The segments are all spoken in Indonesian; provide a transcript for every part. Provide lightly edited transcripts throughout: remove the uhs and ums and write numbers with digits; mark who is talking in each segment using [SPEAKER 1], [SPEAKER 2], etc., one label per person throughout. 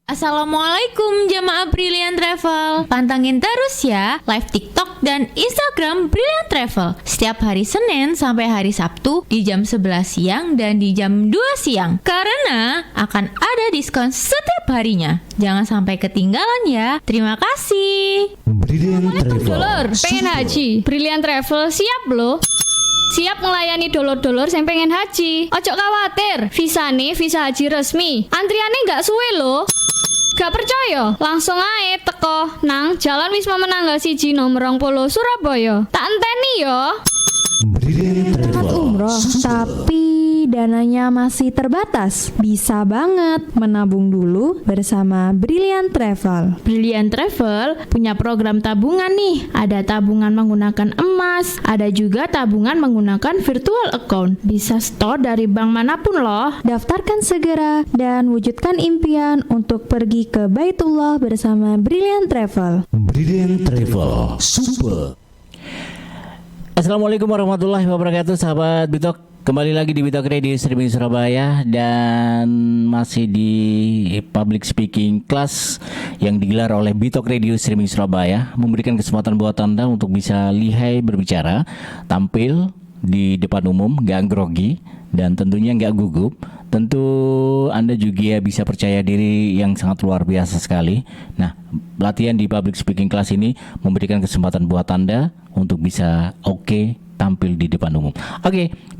[SPEAKER 1] Assalamualaikum jamaah Brilliant Travel. Pantengin terus ya live TikTok dan Instagram Brilliant Travel setiap hari Senin sampai hari Sabtu di jam 11 siang dan di jam 2 siang. Karena akan ada diskon setiap harinya. Jangan sampai ketinggalan ya. Terima kasih.
[SPEAKER 2] Brilliant Travel.
[SPEAKER 3] Dulur, pengen haji. Brilliant Travel siap loh. Siap melayani dulur-dulur yang pengen haji. Ojo khawatir, visa haji resmi. Antriannya nggak suwe loh. Gak percaya? Langsung aja teko nang Jalan Wisma Menanggal 1 nomor 20 Surabaya. Tak enteni yo.
[SPEAKER 2] Brilliant Travel.
[SPEAKER 4] Umroh, tapi dananya masih terbatas. Bisa banget menabung dulu bersama Brilliant Travel.
[SPEAKER 1] Brilliant Travel punya program tabungan nih. Ada tabungan menggunakan emas, ada juga tabungan menggunakan virtual account. Bisa store dari bank manapun loh.
[SPEAKER 4] Daftarkan segera dan wujudkan impian untuk pergi ke Baitullah bersama Brilliant Travel.
[SPEAKER 2] Brilliant Travel. Super.
[SPEAKER 5] Assalamualaikum warahmatullahi wabarakatuh, sahabat Bitok. Kembali lagi di Bitok Radio Streaming Surabaya dan masih di public speaking class yang digelar oleh Bitok Radio Streaming Surabaya, memberikan kesempatan buat Anda untuk bisa lihai berbicara, tampil di depan umum, gak grogi dan tentunya gak gugup. Tentu Anda juga bisa percaya diri yang sangat luar biasa sekali. Nah, latihan di public speaking class ini memberikan kesempatan buat Anda untuk bisa tampil di depan umum.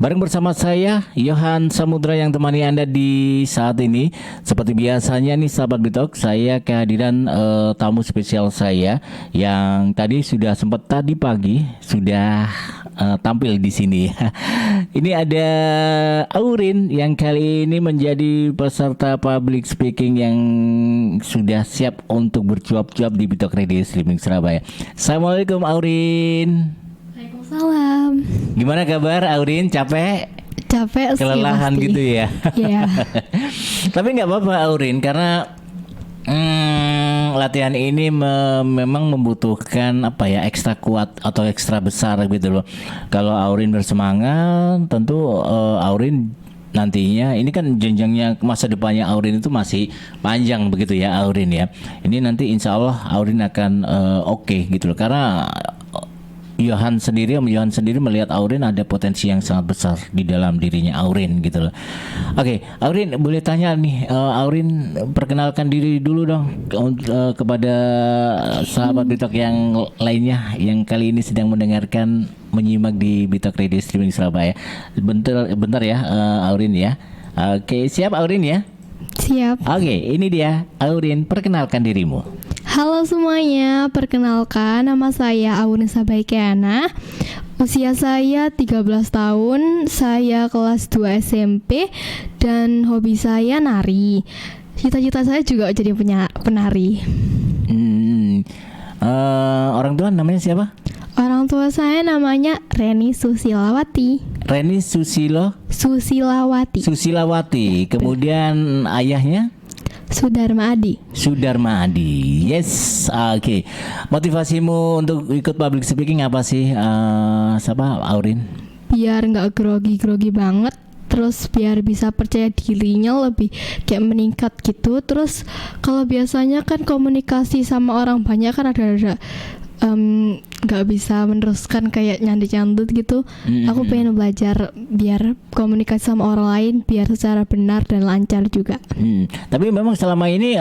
[SPEAKER 5] Bareng bersama saya Yohan Samudra yang temani Anda di saat ini. Seperti biasanya nih sahabat Bitok, saya kehadiran tamu spesial saya yang tadi sudah sempat tadi pagi sudah tampil di sini. Ini ada Aurin yang kali ini menjadi peserta public speaking yang sudah siap untuk bercuap-cuap di Bitok Radio Streaming Surabaya. Assalamualaikum Aurin.
[SPEAKER 4] Salam.
[SPEAKER 5] Gimana kabar Aurin? Capek
[SPEAKER 4] Capek sih
[SPEAKER 5] kelelahan
[SPEAKER 4] pasti.
[SPEAKER 5] gitu ya.
[SPEAKER 4] Iya.
[SPEAKER 5] Tapi nggak apa-apa Aurin, karena latihan ini memang membutuhkan ekstra kuat atau ekstra besar gitu loh. Kalau Aurin bersemangat, tentu Aurin nantinya ini kan jenjangnya masa depannya Aurin itu masih panjang begitu ya Aurin ya. Ini nanti insya Allah Aurin akan gitu loh, karena Om Yohan sendiri melihat Aurin ada potensi yang sangat besar di dalam dirinya Aurin gitu loh. Aurin, boleh tanya nih, Aurin perkenalkan diri dulu dong kepada sahabat Bitok yang lainnya yang kali ini sedang mendengarkan, menyimak di Bitok Radio Streaming Surabaya. Bentar ya Aurin ya. Siap Aurin ya?
[SPEAKER 4] Siap.
[SPEAKER 5] Ini dia Aurin, perkenalkan dirimu.
[SPEAKER 4] Halo semuanya, perkenalkan nama saya Aurin Sabaikiana. Usia saya 13 tahun, saya kelas 2 SMP dan hobi saya nari. Cita-cita saya juga jadi penari.
[SPEAKER 5] Orang tua namanya siapa?
[SPEAKER 4] Orang tua saya namanya Reni Susilawati.
[SPEAKER 5] Reni
[SPEAKER 4] Susilawati.
[SPEAKER 5] Kemudian ayahnya?
[SPEAKER 4] Sudarma Adi. Yes. Motivasimu untuk ikut public speaking apa sih, Aurin? Biar nggak grogi banget, terus biar bisa percaya dirinya lebih kayak meningkat gitu. Terus kalau biasanya kan komunikasi sama orang banyak kan ada nggak bisa meneruskan kayak nyandut gitu. Aku pengen belajar biar komunikasi sama orang lain biar secara benar dan lancar juga.
[SPEAKER 5] Tapi memang selama ini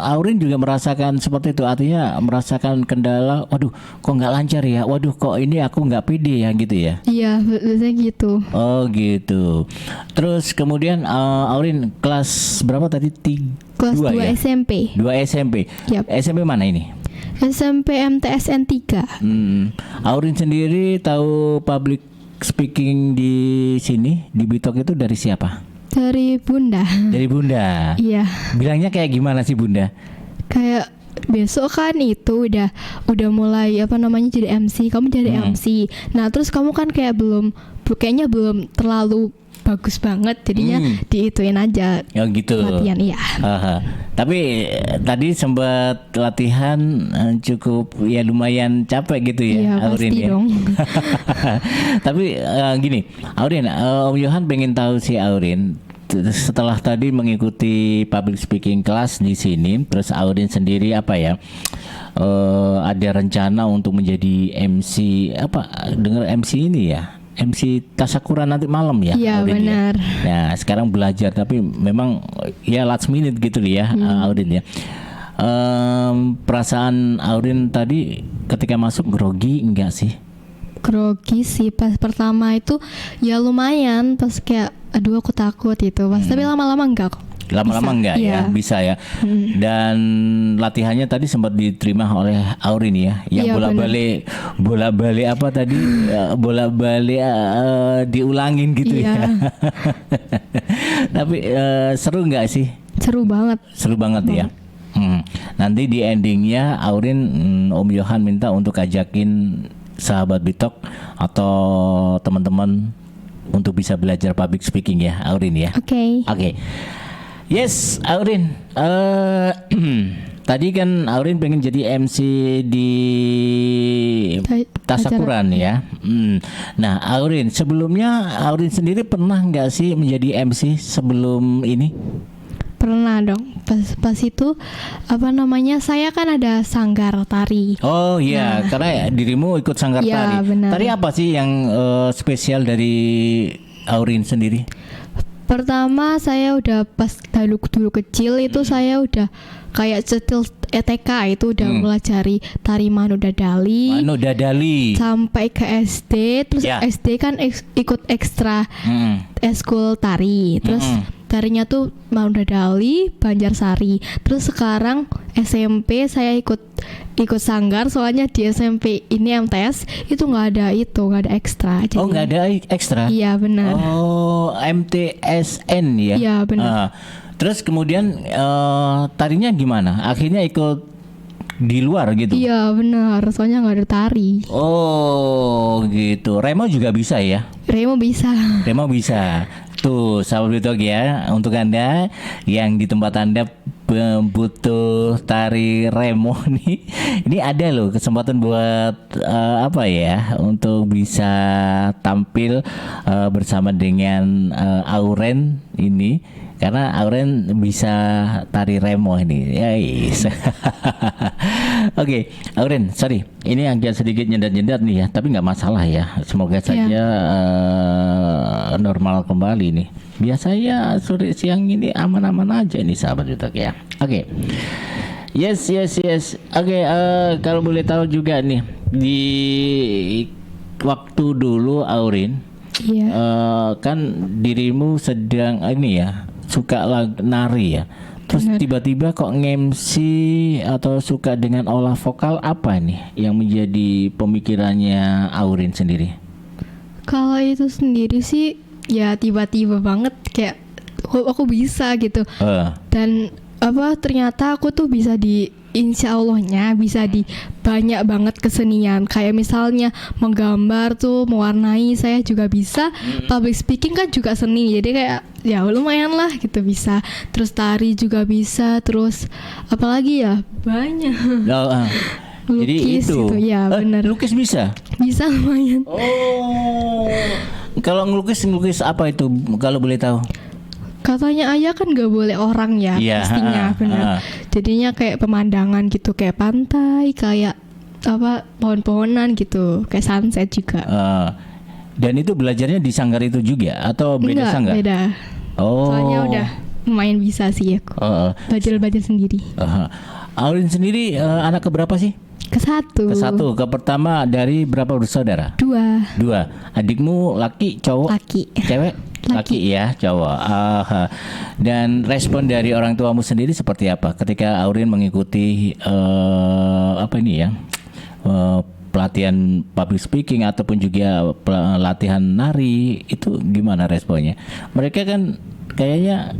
[SPEAKER 5] Aurin juga merasakan seperti itu, artinya merasakan kendala. Waduh, kok nggak lancar ya? Waduh, kok ini aku nggak pede ya gitu ya?
[SPEAKER 4] Iya, biasanya gitu.
[SPEAKER 5] Oh gitu. Terus kemudian Aurin kelas berapa tadi?
[SPEAKER 4] Kelas 2
[SPEAKER 5] ya?
[SPEAKER 4] SMP.
[SPEAKER 5] 2 SMP.
[SPEAKER 4] Yap.
[SPEAKER 5] SMP mana ini?
[SPEAKER 4] SMP MTSN 3.
[SPEAKER 5] Aurin sendiri tahu public speaking di sini di Bitok itu dari siapa?
[SPEAKER 4] Dari Bunda.
[SPEAKER 5] Dari Bunda.
[SPEAKER 4] Iya.
[SPEAKER 5] Bilangnya kayak gimana sih Bunda?
[SPEAKER 4] Kayak besok kan itu udah mulai jadi MC, kamu jadi MC. Nah, terus kamu kan kayaknya belum terlalu bagus banget, jadinya diituin aja.
[SPEAKER 5] Oh gitu.
[SPEAKER 4] Latihan, iya.
[SPEAKER 5] Tapi tadi sempat latihan cukup ya lumayan capek gitu ya,
[SPEAKER 4] Iya,
[SPEAKER 5] Aurin
[SPEAKER 4] pasti
[SPEAKER 5] ya.
[SPEAKER 4] dong.
[SPEAKER 5] Tapi gini, Aurin, Om Yohan pengen tahu sih Aurin, setelah tadi mengikuti public speaking class di sini, terus Aurin sendiri apa ya? Ada rencana untuk menjadi MC apa? Dengar MC ini ya? MC Tasyakuran nanti malam ya?
[SPEAKER 3] Iya,
[SPEAKER 5] Aurin,
[SPEAKER 3] benar.
[SPEAKER 5] Ya? Nah, sekarang belajar tapi memang ya last minute gitu ya, Aurin ya. Perasaan Aurin tadi ketika masuk grogi enggak sih?
[SPEAKER 3] Grogi sih pas pertama itu ya lumayan, pas kayak aduh aku takut gitu. Tapi lama-lama enggak kok.
[SPEAKER 5] Lama-lama
[SPEAKER 3] Bisa,
[SPEAKER 5] enggak
[SPEAKER 3] iya.
[SPEAKER 5] ya, bisa ya. Dan latihannya tadi sempat diterima oleh Aurin ya, yang
[SPEAKER 3] Iya,
[SPEAKER 5] bolak-balik apa tadi, bolak-balik diulangin gitu
[SPEAKER 3] Iya.
[SPEAKER 5] ya. Tapi seru nggak sih?
[SPEAKER 3] Seru banget.
[SPEAKER 5] Seru banget ya. Nanti di endingnya Aurin, Om Yohan minta untuk ajakin sahabat Bitok atau teman-teman untuk bisa belajar public speaking ya, Aurin ya.
[SPEAKER 3] Oke.
[SPEAKER 5] Oke. Yes, Aurin. Tadi kan Aurin pengen jadi MC di Tasyakuran ya. Nah, Aurin, sebelumnya Aurin sendiri pernah nggak sih menjadi MC sebelum ini?
[SPEAKER 3] Pernah dong. Pas itu apa namanya? Saya kan ada sanggar tari.
[SPEAKER 5] Oh iya, karena dirimu ikut sanggar
[SPEAKER 3] Iya,
[SPEAKER 5] tari.
[SPEAKER 3] benar.
[SPEAKER 5] Tari apa sih yang spesial dari Aurin sendiri?
[SPEAKER 3] Pertama saya udah pas dulu kecil itu saya udah kayak cetil TK itu udah pelajari tari Mano Dadali.
[SPEAKER 5] Mano Dadali.
[SPEAKER 3] Sampai ke SD, terus
[SPEAKER 5] Ya.
[SPEAKER 3] SD kan ikut ekstra eskul tari. Terus tarinya tuh Mano Dadali, Banjarsari. Terus sekarang SMP saya ikut sanggar, soalnya di SMP ini MTS itu nggak ada ekstra. Jadi,
[SPEAKER 5] Oh, nggak ada ekstra?
[SPEAKER 3] Iya benar.
[SPEAKER 5] Oh, MTSN ya?
[SPEAKER 3] Iya, benar.
[SPEAKER 5] Terus kemudian tarinya gimana? Akhirnya ikut di luar gitu?
[SPEAKER 3] Iya benar, soalnya nggak ada tari.
[SPEAKER 5] Oh gitu. Remo juga bisa ya?
[SPEAKER 3] Remo bisa.
[SPEAKER 5] Remo bisa. Tuh sahabat Bitok ya, untuk Anda yang di tempat Anda butuh tari remo nih, ini ada loh kesempatan buat apa ya, untuk bisa tampil bersama dengan Auren ini, karena Auren bisa tari remo ini. Yes. Oke, Auren, sorry, ini agak sedikit nyendat-nyendat nih ya, tapi nggak masalah ya. Semoga saja normal kembali nih. Biasanya sore siang ini aman-aman aja nih sahabat Bitok ya. Oke. Yes. Oke, kalau boleh tahu juga nih, di waktu dulu Aurin,
[SPEAKER 3] Iya.
[SPEAKER 5] kan dirimu sedang ini ya, suka nari ya. Terus tiba-tiba kok nge-MC atau suka dengan olah vokal, apa nih yang menjadi pemikirannya Aurin sendiri?
[SPEAKER 3] Kalau itu sendiri sih ya tiba-tiba banget kayak aku bisa gitu. Dan ternyata aku tuh bisa insya Allahnya bisa di banyak banget kesenian, kayak misalnya menggambar tuh, mewarnai saya juga bisa. Public speaking kan juga seni, jadi kayak ya lumayan lah gitu bisa. Terus tari juga bisa, terus apalagi ya banyak.
[SPEAKER 5] Jadi
[SPEAKER 3] Lukis
[SPEAKER 5] itu
[SPEAKER 3] gitu, ya benar.
[SPEAKER 5] lukis bisa?
[SPEAKER 3] Bisa lumayan.
[SPEAKER 5] Oh, kalau ngelukis apa itu kalau boleh tahu?
[SPEAKER 3] Katanya ayah kan gak boleh orang ya,
[SPEAKER 5] Iya,
[SPEAKER 3] pastinya benar. Jadinya kayak pemandangan gitu, kayak pantai, kayak pohon-pohonan gitu, kayak sunset juga.
[SPEAKER 5] Dan itu belajarnya di sanggar itu juga atau beda
[SPEAKER 3] Enggak,
[SPEAKER 5] sanggar?
[SPEAKER 3] beda.
[SPEAKER 5] Oh.
[SPEAKER 3] Soalnya udah lumayan bisa sih aku. Belajar sendiri.
[SPEAKER 5] Aurin sendiri anak keberapa sih?
[SPEAKER 3] Ke-1.
[SPEAKER 5] Ke pertama dari berapa bersaudara?
[SPEAKER 3] 2.
[SPEAKER 5] 2. Adikmu laki, cowok?
[SPEAKER 3] Laki.
[SPEAKER 5] Cewek? Laki ya, cowok. Dan respon dari orang tuamu sendiri seperti apa ketika Aurin mengikuti pelatihan public speaking ataupun juga latihan nari, itu gimana responnya? Mereka kan kayaknya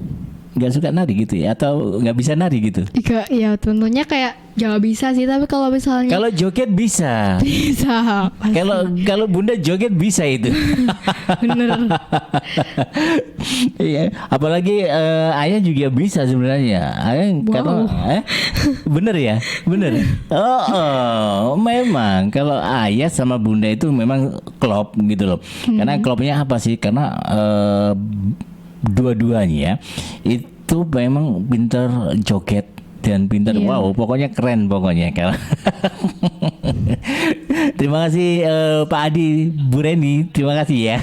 [SPEAKER 5] nggak suka nari gitu ya, atau nggak bisa nari gitu?
[SPEAKER 3] Iya, ya tentunya kayak nggak bisa sih, tapi kalau misalnya
[SPEAKER 5] Kalau joget bisa.
[SPEAKER 3] bisa. pasti.
[SPEAKER 5] Kalau bunda joget bisa itu.
[SPEAKER 3] Bener.
[SPEAKER 5] Iya, apalagi ayah juga bisa sebenarnya. Ayah kalau bener ya, bener. Memang kalau ayah sama bunda itu memang klop gitu loh. Karena klopnya apa sih? Karena dua-duanya itu memang pintar joget dan pintar, wow, pokoknya keren pokoknya. Terima kasih Pak Adi, Bu Reni, terima kasih ya.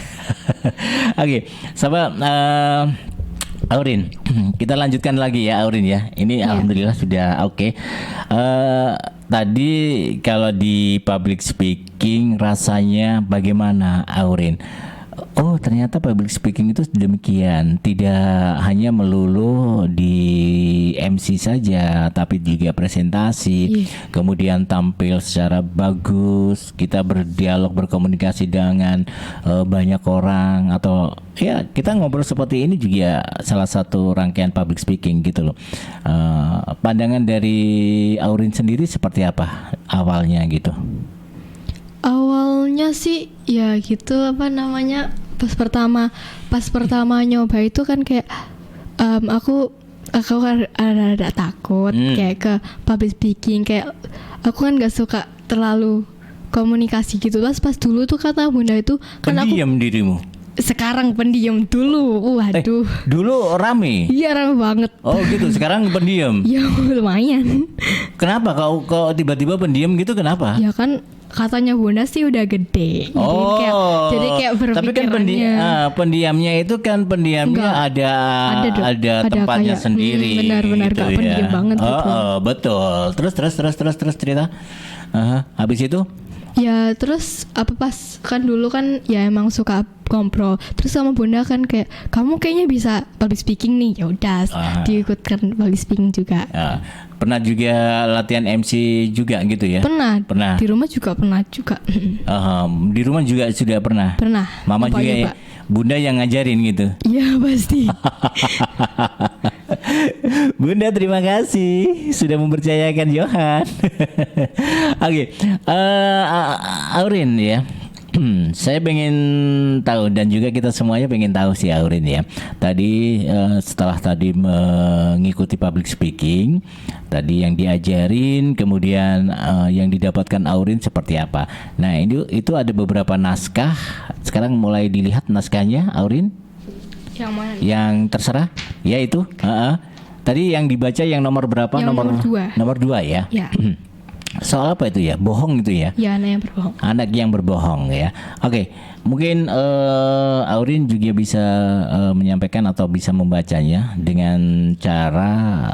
[SPEAKER 5] Oke, sahabat Aurin, kita lanjutkan lagi ya Aurin ya. Ini alhamdulillah sudah oke. Tadi kalau di public speaking rasanya bagaimana Aurin? Oh, ternyata public speaking itu demikian, tidak hanya melulu di MC saja, tapi juga presentasi, kemudian tampil secara bagus, kita berdialog, berkomunikasi dengan banyak orang, atau ya kita ngobrol seperti ini juga salah satu rangkaian public speaking gitu loh. Pandangan dari Aurin sendiri seperti apa awalnya gitu?
[SPEAKER 6] Awalnya sih ya gitu, apa namanya, pas pertama nyoba itu kan kayak aku kan ada takut kayak ke public speaking, kayak aku kan gak suka terlalu komunikasi gitu. Pas dulu tuh kata bunda itu kan
[SPEAKER 5] pendiam dirimu.
[SPEAKER 6] Sekarang pendiam, dulu waduh
[SPEAKER 5] Dulu rame.
[SPEAKER 6] Iya rame banget.
[SPEAKER 5] Oh gitu, sekarang pendiam.
[SPEAKER 6] Ya lumayan.
[SPEAKER 5] Kenapa kau tiba-tiba pendiam gitu, kenapa?
[SPEAKER 6] Ya kan katanya bunda sih udah gede.
[SPEAKER 5] Oh,
[SPEAKER 6] jadi kayak
[SPEAKER 5] tapi kan pendiamnya itu kan pendiamnya ada tempatnya
[SPEAKER 6] kayak,
[SPEAKER 5] sendiri.
[SPEAKER 6] Benar-benar
[SPEAKER 5] gitu
[SPEAKER 6] gak
[SPEAKER 5] ya.
[SPEAKER 6] pendiam banget gitu.
[SPEAKER 5] Betul. Terus cerita. Habis itu?
[SPEAKER 6] Ya terus pas kan dulu kan ya emang suka ngobrol. Terus sama bunda kan kayak, kamu kayaknya bisa public speaking nih. Ya udah diikutkan public speaking juga.
[SPEAKER 5] Pernah juga latihan MC juga gitu ya?
[SPEAKER 6] Pernah. Di rumah juga pernah juga.
[SPEAKER 5] Di rumah juga sudah pernah.
[SPEAKER 6] Pernah.
[SPEAKER 5] Mama juga ya. Bunda yang ngajarin gitu.
[SPEAKER 6] Iya pasti.
[SPEAKER 5] Bunda terima kasih sudah mempercayakan Johan. Oke, Aurin ya. Saya pengen tahu, dan juga kita semuanya pengen tahu sih Aurin ya. Tadi setelah tadi mengikuti public speaking, tadi yang diajarin, kemudian yang didapatkan Aurin seperti apa. Nah itu ada beberapa naskah. Sekarang mulai dilihat naskahnya Aurin.
[SPEAKER 6] Yang mana?
[SPEAKER 5] Yang terserah. Ya itu. Tadi yang dibaca yang nomor berapa?
[SPEAKER 6] Yang nomor 2.
[SPEAKER 5] Nomor 2 ya.
[SPEAKER 6] Ya.
[SPEAKER 5] Soal apa itu ya? Bohong itu ya?
[SPEAKER 6] Ya, anak yang berbohong.
[SPEAKER 5] Anak yang berbohong ya. Oke, mungkin Aurin juga bisa menyampaikan atau bisa membacanya dengan cara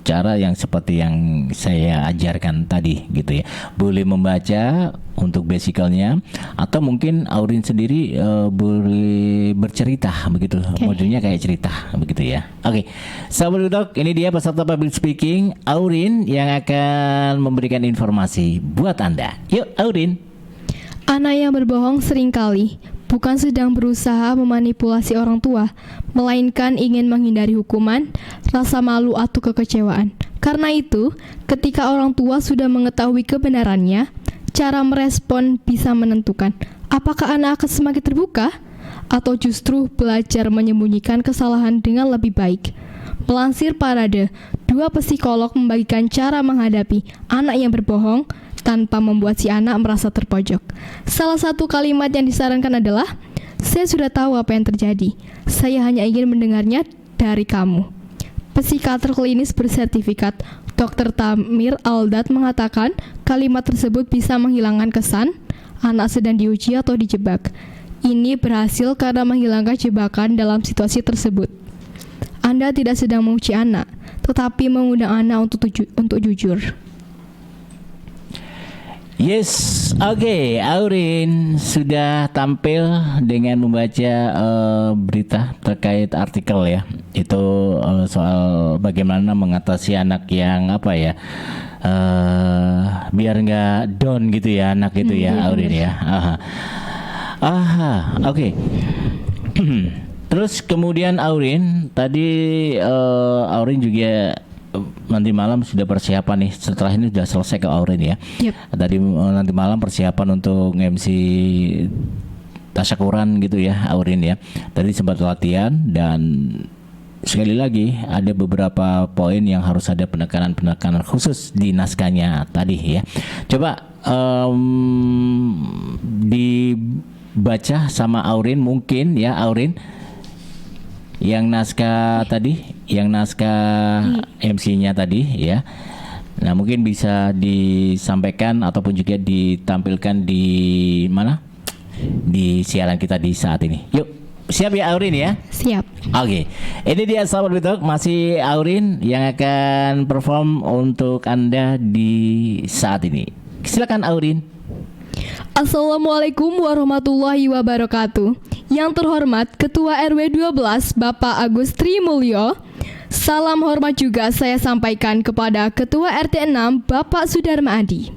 [SPEAKER 5] cara yang seperti yang saya ajarkan tadi gitu ya. Boleh membaca untuk basicalnya, atau mungkin Aurin sendiri boleh bercerita begitu. Modelnya kayak cerita begitu ya. Oke, sahabat Bitok, ini dia peserta public speaking Aurin yang akan memberikan informasi buat Anda. Yuk Aurin.
[SPEAKER 6] Anak yang berbohong seringkali bukan sedang berusaha memanipulasi orang tua, melainkan ingin menghindari hukuman, rasa malu atau kekecewaan. Karena itu, ketika orang tua sudah mengetahui kebenarannya, cara merespon bisa menentukan apakah anak akan semakin terbuka atau justru belajar menyembunyikan kesalahan dengan lebih baik. Melansir Parade, 2 psikolog membagikan cara menghadapi anak yang berbohong tanpa membuat si anak merasa terpojok. Salah satu kalimat yang disarankan adalah, "Saya sudah tahu apa yang terjadi. Saya hanya ingin mendengarnya dari kamu." Psikiater klinis bersertifikat Dr. Tamir Aldat mengatakan kalimat tersebut bisa menghilangkan kesan anak sedang diuji atau dijebak. Ini berhasil karena menghilangkan jebakan dalam situasi tersebut. Anda tidak sedang menguji anak, tetapi mengundang anak untuk jujur.
[SPEAKER 5] Yes, oke, Aurin sudah tampil dengan membaca berita terkait artikel ya. Itu soal bagaimana mengatasi anak yang apa ya, biar nggak down gitu ya anak itu ya, Aurin ya. Oke. Terus kemudian Aurin tadi Aurin juga nanti malam sudah persiapan nih, setelah ini sudah selesai ke Aurin ya. Tadi nanti malam persiapan untuk MC tasyakuran gitu ya Aurin ya. Tadi sempat latihan, dan sekali lagi ada beberapa poin yang harus ada penekanan khusus di naskahnya tadi ya. Coba dibaca sama Aurin mungkin ya Aurin. yang naskah MC-nya tadi ya. Nah, mungkin bisa disampaikan ataupun juga ditampilkan di mana? Di siaran kita di saat ini. Yuk, siap ya Aurin ya?
[SPEAKER 6] Siap.
[SPEAKER 5] Oke, ini dia sahabat Bitok, masih Aurin yang akan perform untuk Anda di saat ini. Silakan Aurin.
[SPEAKER 6] Assalamualaikum warahmatullahi wabarakatuh. Yang terhormat Ketua RW 12 Bapak Agus Trimulyo. Salam hormat juga saya sampaikan kepada Ketua RT 6 Bapak Sudarma Adi.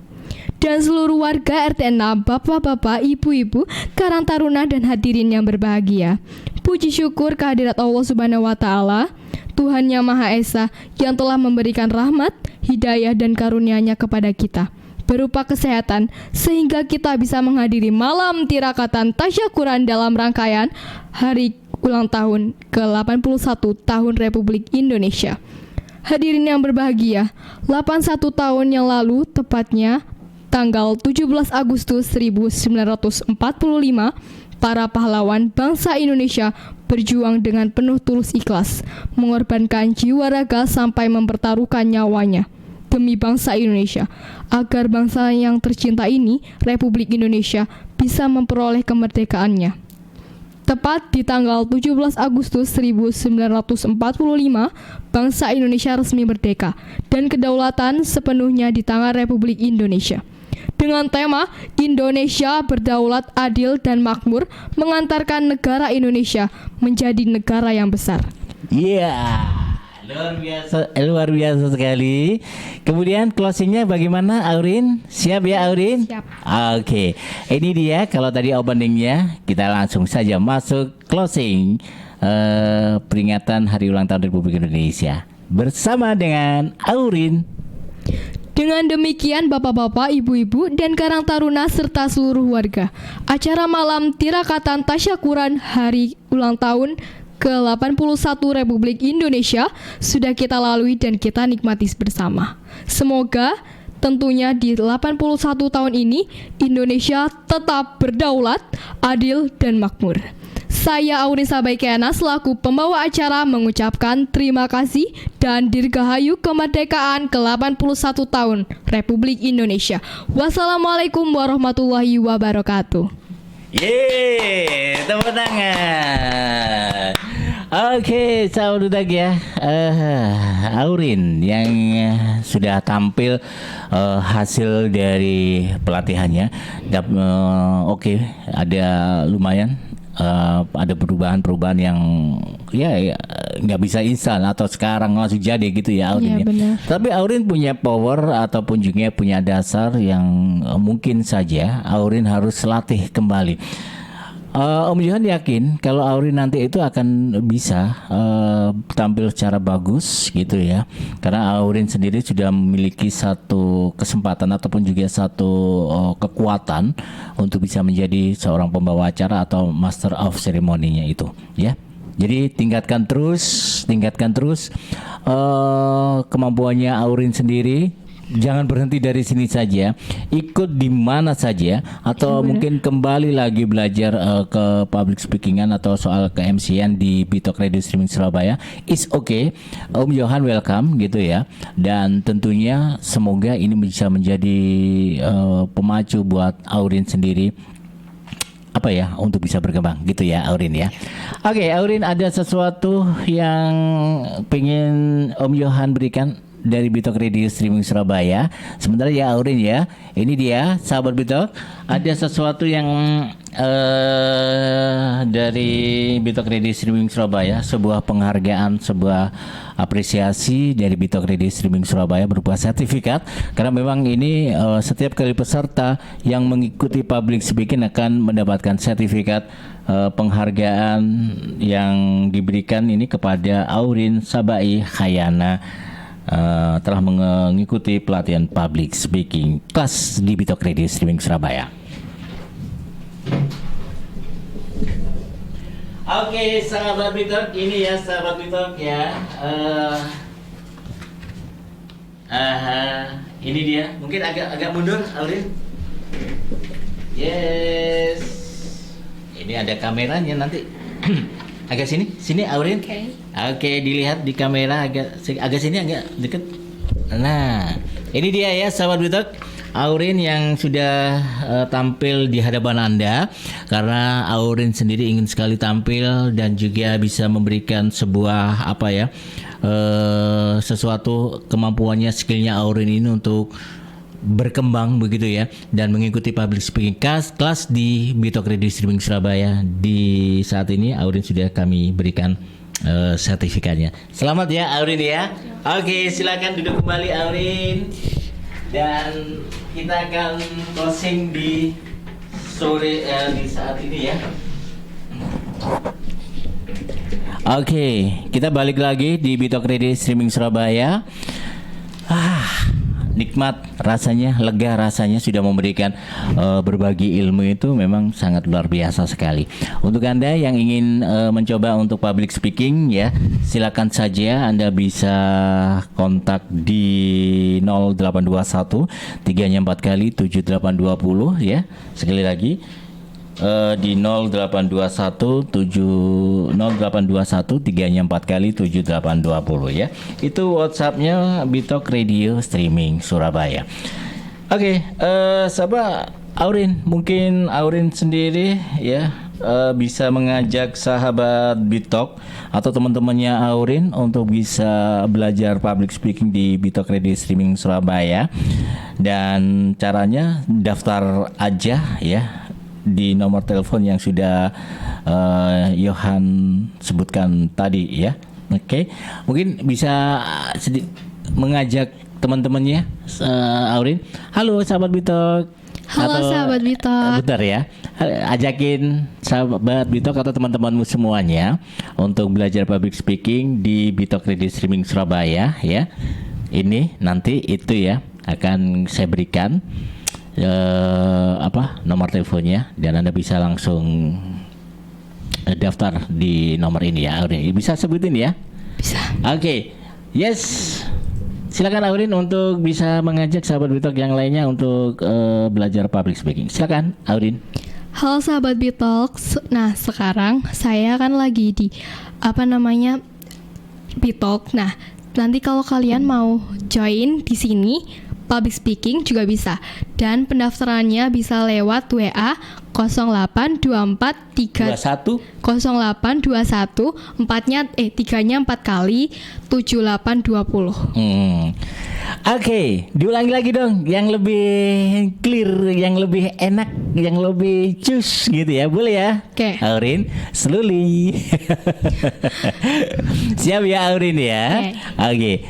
[SPEAKER 6] Dan seluruh warga RT 6, bapak-bapak, ibu-ibu, karang taruna dan hadirin yang berbahagia. Puji syukur kehadirat Allah Subhanahu wa taala, Tuhan Yang Maha Esa yang telah memberikan rahmat, hidayah dan karunia-Nya kepada kita berupa kesehatan sehingga kita bisa menghadiri malam tirakatan tasyakuran dalam rangkaian hari ulang tahun ke-81 tahun Republik Indonesia. Hadirin yang berbahagia, 81 tahun yang lalu tepatnya tanggal 17 Agustus 1945, para pahlawan bangsa Indonesia berjuang dengan penuh tulus ikhlas, mengorbankan jiwa raga sampai mempertaruhkan nyawanya demi bangsa Indonesia, agar bangsa yang tercinta ini, Republik Indonesia, bisa memperoleh kemerdekaannya. Tepat di tanggal 17 Agustus 1945, bangsa Indonesia resmi merdeka dan kedaulatan sepenuhnya di tangan Republik Indonesia. Dengan tema Indonesia berdaulat, adil, dan makmur, mengantarkan negara Indonesia menjadi negara yang besar.
[SPEAKER 5] Luar biasa sekali. Kemudian closingnya bagaimana Aurin? Siap ya Aurin?
[SPEAKER 6] Siap.
[SPEAKER 5] Oke, ini dia kalau tadi openingnya, kita langsung saja masuk closing peringatan Hari Ulang Tahun Republik Indonesia bersama dengan Aurin.
[SPEAKER 6] Dengan demikian bapak-bapak, ibu-ibu, dan karang taruna serta seluruh warga, acara malam tirakatan tasyakuran Hari Ulang Tahun ke-81 Republik Indonesia sudah kita lalui dan kita nikmati bersama. Semoga tentunya di 81 tahun ini Indonesia tetap berdaulat, adil, dan makmur. Saya Aurin Sabaikiana selaku pembawa acara mengucapkan terima kasih dan dirgahayu kemerdekaan ke-81 tahun Republik Indonesia. Wassalamualaikum warahmatullahi wabarakatuh.
[SPEAKER 5] Yeay, tepuk tangan. Oke, sahabat Bitok ya, Aurin yang sudah tampil hasil dari pelatihannya. Oke, ada lumayan. Ada perubahan-perubahan yang ya nggak bisa instan atau sekarang langsung jadi gitu ya Aurin.
[SPEAKER 6] Iya,
[SPEAKER 5] Tapi Aurin punya power ataupun juga punya dasar yang mungkin saja Aurin harus latih kembali. Om Johan yakin kalau Aurin nanti itu akan bisa tampil secara bagus gitu ya, karena Aurin sendiri sudah memiliki satu kesempatan ataupun juga satu kekuatan untuk bisa menjadi seorang pembawa acara atau master of ceremony-nya itu ya. Jadi tingkatkan terus kemampuannya Aurin sendiri. Jangan berhenti dari sini saja, ikut di mana saja, atau mungkin kembali lagi belajar ke public speakingan atau soal ke-MC-an di Bitok Radio Streaming Surabaya. It's okay, Om Johan welcome gitu ya. Dan tentunya semoga ini bisa menjadi pemacu buat Aurin sendiri apa ya untuk bisa berkembang gitu ya Aurin ya. Oke, Aurin ada sesuatu yang pengen Om Johan berikan dari Bitok Radio Streaming Surabaya. Sebentar ya Aurin ya. Ini dia sahabat Bitok, ada sesuatu yang dari Bitok Radio Streaming Surabaya, sebuah penghargaan, sebuah apresiasi dari Bitok Radio Streaming Surabaya berupa sertifikat. Karena memang ini setiap kali peserta yang mengikuti public speaking akan mendapatkan sertifikat penghargaan yang diberikan ini kepada Aurin Sabai Khayana. Telah mengikuti pelatihan public speaking kelas di Bitok Radio Streaming Surabaya. Oke, sahabat Bitok, ini ya sahabat Bitok ya. Ini dia. Mungkin agak mundur, Aurin. Yes. Ini ada kameranya nanti. Agak sini Aurin. Oke, dilihat di kamera agak sini, agak deket. Nah, ini dia ya sahabat Bitok, Aurin yang sudah tampil di hadapan Anda, karena Aurin sendiri ingin sekali tampil dan juga bisa memberikan sebuah sesuatu kemampuannya, skillnya Aurin ini untuk berkembang begitu ya, dan mengikuti public speaking kelas di Bitok Radio Streaming Surabaya. Di saat ini Aurin sudah kami berikan sertifikatnya. Selamat ya Aurin ya. Oke, silakan duduk kembali Aurin. Dan kita akan closing di sore di saat ini ya. Oke, kita balik lagi di Bitok Radio Streaming Surabaya. Nikmat rasanya, lega rasanya sudah memberikan berbagi ilmu itu memang sangat luar biasa sekali. Untuk Anda yang ingin mencoba untuk public speaking ya, silakan saja Anda bisa kontak di 0821 3-nya 4 kali 7820 ya. Sekali lagi di 0821 3-nya 4 kali 7820 ya. Itu WhatsApp-nya Bitok Radio Streaming Surabaya. Oke, sahabat Aurin, mungkin Aurin sendiri ya bisa mengajak sahabat Bitok atau teman-temannya Aurin untuk bisa belajar public speaking di Bitok Radio Streaming Surabaya. Dan caranya daftar aja ya di nomor telepon yang sudah Johan sebutkan tadi ya. Oke, mungkin bisa mengajak teman-temannya Aurin. Halo sahabat Bitok.
[SPEAKER 6] Halo sahabat Bitok.
[SPEAKER 5] Bentar ya, ajakin sahabat Bitok atau teman-temanmu semuanya untuk belajar public speaking di Bitok Radio Streaming Surabaya ya. Ini nanti itu ya akan saya berikan nomor teleponnya, dan Anda bisa langsung daftar di nomor ini ya Aurin. Bisa sebutin ya?
[SPEAKER 6] Bisa.
[SPEAKER 5] Oke. Yes. Silakan Aurin untuk bisa mengajak sahabat Bitok yang lainnya untuk belajar public speaking. Silakan Aurin.
[SPEAKER 6] Halo sahabat Bitok. Nah, sekarang saya kan lagi di Bitok. Nah, nanti kalau kalian mau join di sini public speaking juga bisa, dan pendaftarannya bisa lewat WA 0824 0821 3-nya 4 kali 7820.
[SPEAKER 5] Oke, diulangi lagi dong, yang lebih clear, yang lebih enak, yang lebih cus gitu ya, boleh ya?
[SPEAKER 6] Oke.
[SPEAKER 5] Aurin, slowly. Siap ya Aurin ya? Oke.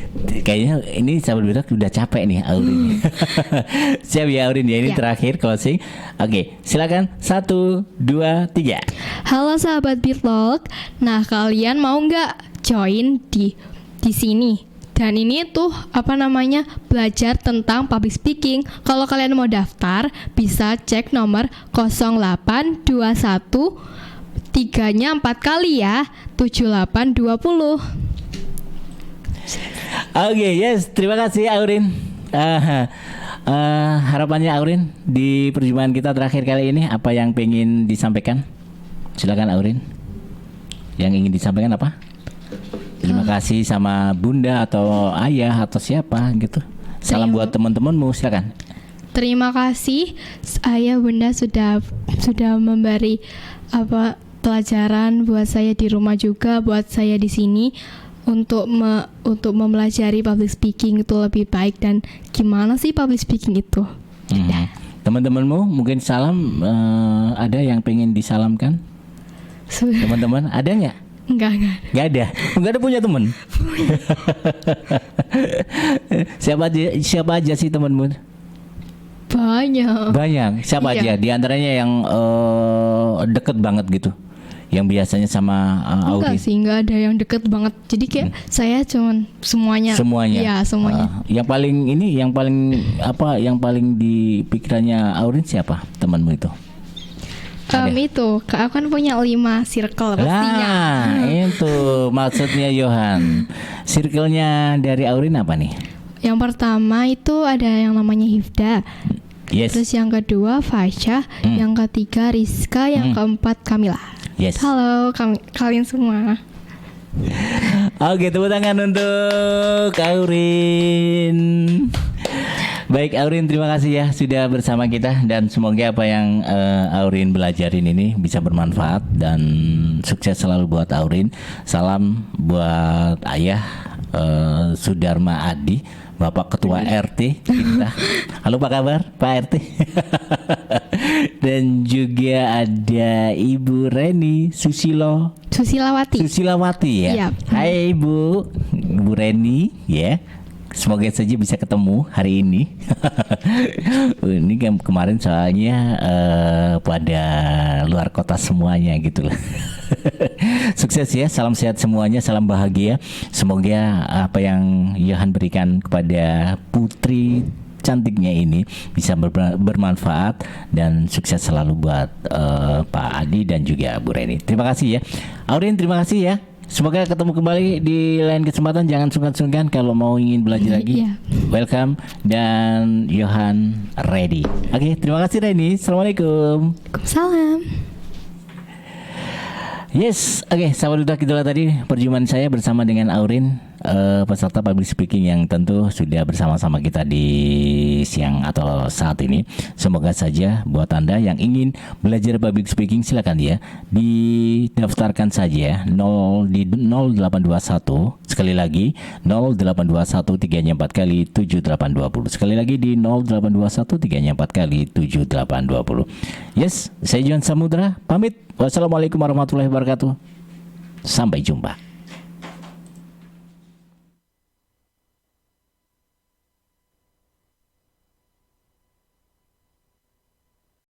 [SPEAKER 5] Kayaknya ini sahabat Bitok udah capek nih Aurin. Siap ya Aurin ya, ini terakhir closing. Oke, silakan 1, 2, 3.
[SPEAKER 6] Halo sahabat Bitok. Nah, kalian mau nggak join di sini? Dan ini tuh belajar tentang public speaking. Kalau kalian mau daftar, bisa cek nomor 0821 3-nya 4 kali ya 7820.
[SPEAKER 5] Oke, yes, terima kasih Aurin. Harapannya Aurin di perjumpaan kita terakhir kali ini, apa yang pengen disampaikan? Silakan Aurin. Yang ingin disampaikan apa? Terima kasih sama bunda atau ayah atau siapa gitu. Salam buat teman-temanmu, silakan.
[SPEAKER 6] Terima kasih ayah bunda sudah memberi pelajaran buat saya di rumah juga, buat saya di sini untuk mempelajari public speaking itu lebih baik, dan gimana sih public speaking itu.
[SPEAKER 5] Teman-temanmu mungkin salam, ada yang pengen disalamkan? Teman-teman ada nggak?
[SPEAKER 6] Enggak
[SPEAKER 5] ada punya teman. Siapa aja sih temanmu? Banyak. Siapa aja? Di antaranya yang deket banget gitu, yang biasanya sama Aurin?
[SPEAKER 6] Enggak sih, enggak ada yang deket banget. Jadi kayak saya cuman semuanya.
[SPEAKER 5] Ya, semuanya. Yang paling di pikirannya Aurin siapa temanmu itu?
[SPEAKER 6] Itu, aku kan punya 5 circle pastinya.
[SPEAKER 5] Itu maksudnya Johan. Circle-nya dari Aurin apa nih?
[SPEAKER 6] Yang pertama itu ada yang namanya Hifda.
[SPEAKER 5] Yes.
[SPEAKER 6] Terus yang kedua Fasya, yang ketiga Rizka, yang keempat Kamila.
[SPEAKER 5] Yes.
[SPEAKER 6] Halo kalian semua.
[SPEAKER 5] Oke, tepuk tangan untuk Aurin. Baik Aurin, terima kasih ya sudah bersama kita dan semoga apa yang Aurin belajarin ini bisa bermanfaat dan sukses selalu buat Aurin. Salam buat ayah Sudarma Adi, Bapak Ketua RT kita. Halo, apa kabar Pak RT? Dan juga ada Ibu Reni Susilawati ya.
[SPEAKER 6] Yap.
[SPEAKER 5] Hai Bu Reni ya. Semoga saja bisa ketemu hari ini. Ini kan kemarin soalnya pada luar kota semuanya gitu lah. Sukses ya, salam sehat semuanya, salam bahagia. Semoga apa yang Yohan berikan kepada putri cantiknya ini bisa bermanfaat dan sukses selalu buat Pak Adi dan juga Bu Reni. Terima kasih ya. Aurin, terima kasih ya. Semoga ketemu kembali di lain kesempatan. Jangan sungkan-sungkan kalau mau ingin belajar lagi.
[SPEAKER 6] Iya.
[SPEAKER 5] Welcome dan Yohan ready. Oke, terima kasih Reni. Assalamualaikum.
[SPEAKER 6] Salam.
[SPEAKER 5] Yes, oke, sahabat duta, itulah tadi perjumpaan saya bersama dengan Aurin, peserta public speaking yang tentu sudah bersama-sama kita di siang atau saat ini. Semoga saja buat Anda yang ingin belajar public speaking, silakan ya didaftarkan saja 0821, sekali lagi 0821 3-nya 4 kali 7820. Sekali lagi di 0821 3-nya 4 kali 7820. Yes, saya John Samudra pamit. Wassalamualaikum warahmatullahi wabarakatuh. Sampai jumpa.